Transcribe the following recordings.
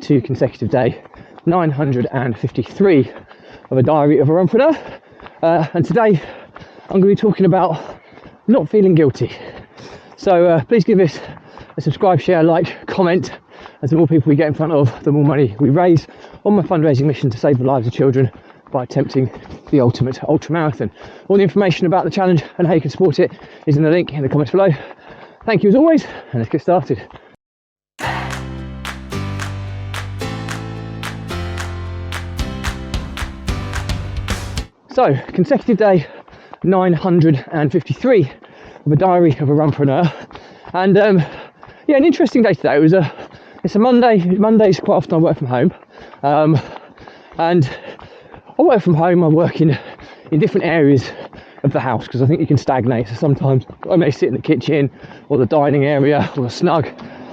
to consecutive day 953 of a diary of a Runpreneur, and today I'm going to be talking about not feeling guilty. So please give this a subscribe, share, like, comment, as the more people we get in front of, the more money we raise on my fundraising mission to save the lives of children by attempting the ultimate ultramarathon. All the information about the challenge and how you can support it is in the link in the comments below. Thank you as always, and let's get started. So, consecutive day 953 of a diary of a Runpreneur, and yeah, an interesting day today. It's a Monday. Mondays quite often I work from home, and I work from home. I work in different areas of the house because I think you can stagnate. So sometimes I may sit in the kitchen or the dining area or a snug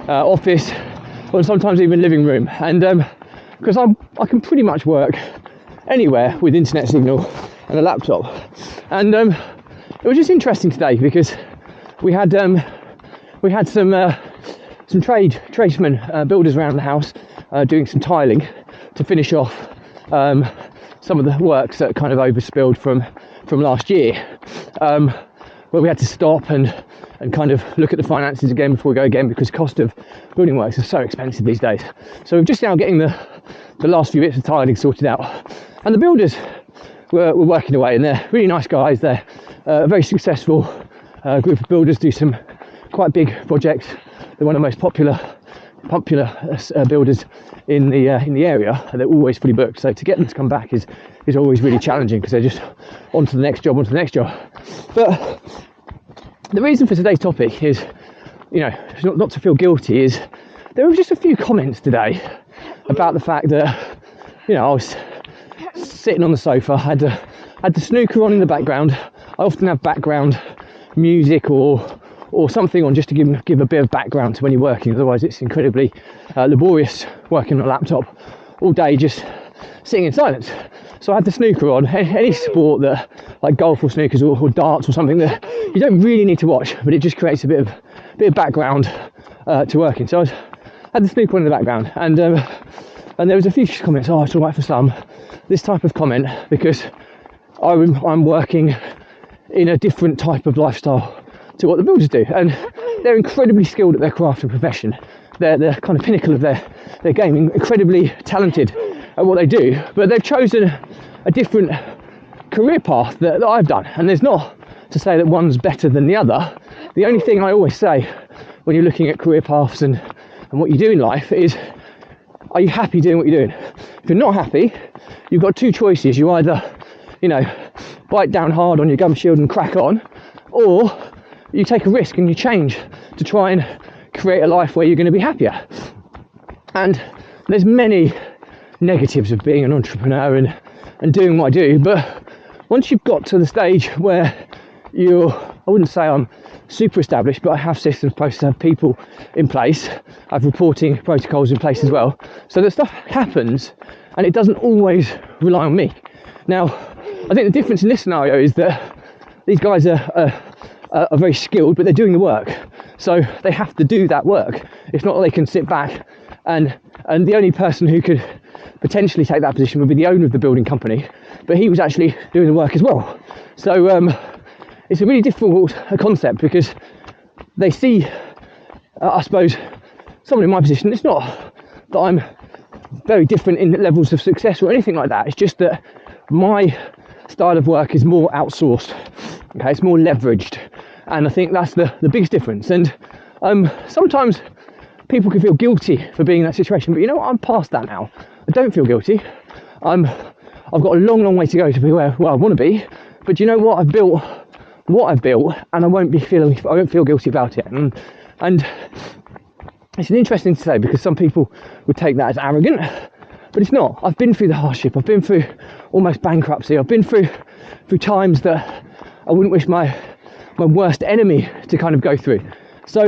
office, or sometimes even living room. And because I can pretty much work anywhere with internet signal and a laptop. And it was just interesting today because we had some tradesmen, builders around the house doing some tiling to finish off some of the works that kind of overspilled from last year, where we had to stop and kind of look at the finances again before we go again, because cost of building works are so expensive these days. So we're just now getting the last few bits of tiling sorted out, and the builders were working away, and they're really nice guys. They're a very successful group of builders, do some quite big projects. They're one of the most popular builders in the area, and they're always fully booked. So to get them to come back is always really challenging, because they're just on to the next job. But the reason for today's topic is, not to feel guilty, is there were just a few comments today about the fact that, I was sitting on the sofa, had the snooker on in the background. I often have background music or something on just to give a bit of background to when you're working. Otherwise it's incredibly laborious working on a laptop all day just sitting in silence. So I had the snooker on. Any sport that, like golf or snookers or darts or something, that you don't really need to watch, but it just creates a bit of background to working. So I had the snooker on in the background, and there was a few comments. Oh, it's all right for some, this type of comment, because I'm working in a different type of lifestyle to what the builders do, and they're incredibly skilled at their craft and profession. They're the kind of pinnacle of their game, incredibly talented at what they do, but they've chosen a different career path that I've done. And there's not to say that one's better than the other. The only thing I always say when you're looking at career paths and what you do in life is, are you happy doing what you're doing? If you're not happy, you've got two choices. You either, bite down hard on your gum shield and crack on, or you take a risk and you change to try and create a life where you're going to be happier. And there's many negatives of being an entrepreneur and doing what I do, but once you've got to the stage where I wouldn't say I'm super established, but I have systems, processes, I have people in place, I have reporting protocols in place as well, so that stuff happens and it doesn't always rely on me. Now, I think the difference in this scenario is that these guys are very skilled, but they're doing the work, so they have to do that work. It's not that they can sit back and the only person who could potentially take that position would be the owner of the building company, but he was actually doing the work as well. So it's a really difficult concept, because they see, I suppose, someone in my position. It's not that I'm very different in levels of success or anything like that. It's just that my style of work is more outsourced. Okay, it's more leveraged, and I think that's the biggest difference. And sometimes people can feel guilty for being in that situation, but you know what? I'm past that now. I don't feel guilty. I've got a long way to go to be where I want to be. But you know what? I've built what I've built, and I won't feel guilty about it. And it's an interesting to say, because some people would take that as arrogant, but it's not. I've been through the hardship. I've been through almost bankruptcy. I've been through times that I wouldn't wish my worst enemy to kind of go through. So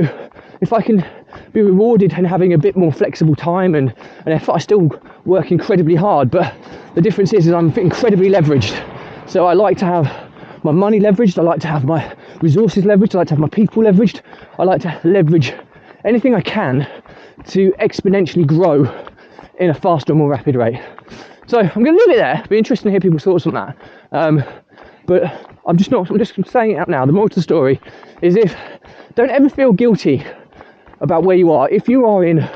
if I can be rewarded and having a bit more flexible time and effort, I still work incredibly hard, but the difference is I'm incredibly leveraged. So I like to have my money leveraged, I like to have my resources leveraged, I like to have my people leveraged, I like to leverage anything I can to exponentially grow in a faster or more rapid rate. So I'm going to leave it there. It'd be interesting to hear people's thoughts on that. But I'm just saying it out now. The moral to the story is, don't ever feel guilty about where you are. If you are in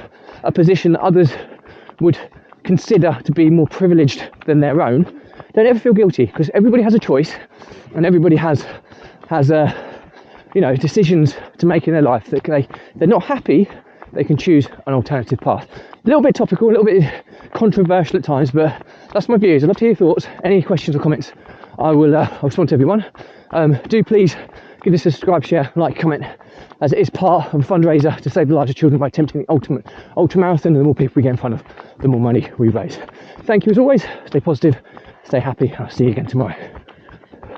a position that others would consider to be more privileged than their own, don't ever feel guilty, because everybody has a choice and everybody has decisions to make in their life that they're not happy, they can choose an alternative path. A little bit topical, a little bit controversial at times, but that's my views. I'd love to hear your thoughts. Any questions or comments, I'll respond to everyone. Do please give this a subscribe, share, like, comment, as it is part of a fundraiser to save the lives of children by attempting the ultimate ultramarathon. And the more people we get in front of, the more money we raise. Thank you as always. Stay positive, stay happy. I'll see you again tomorrow.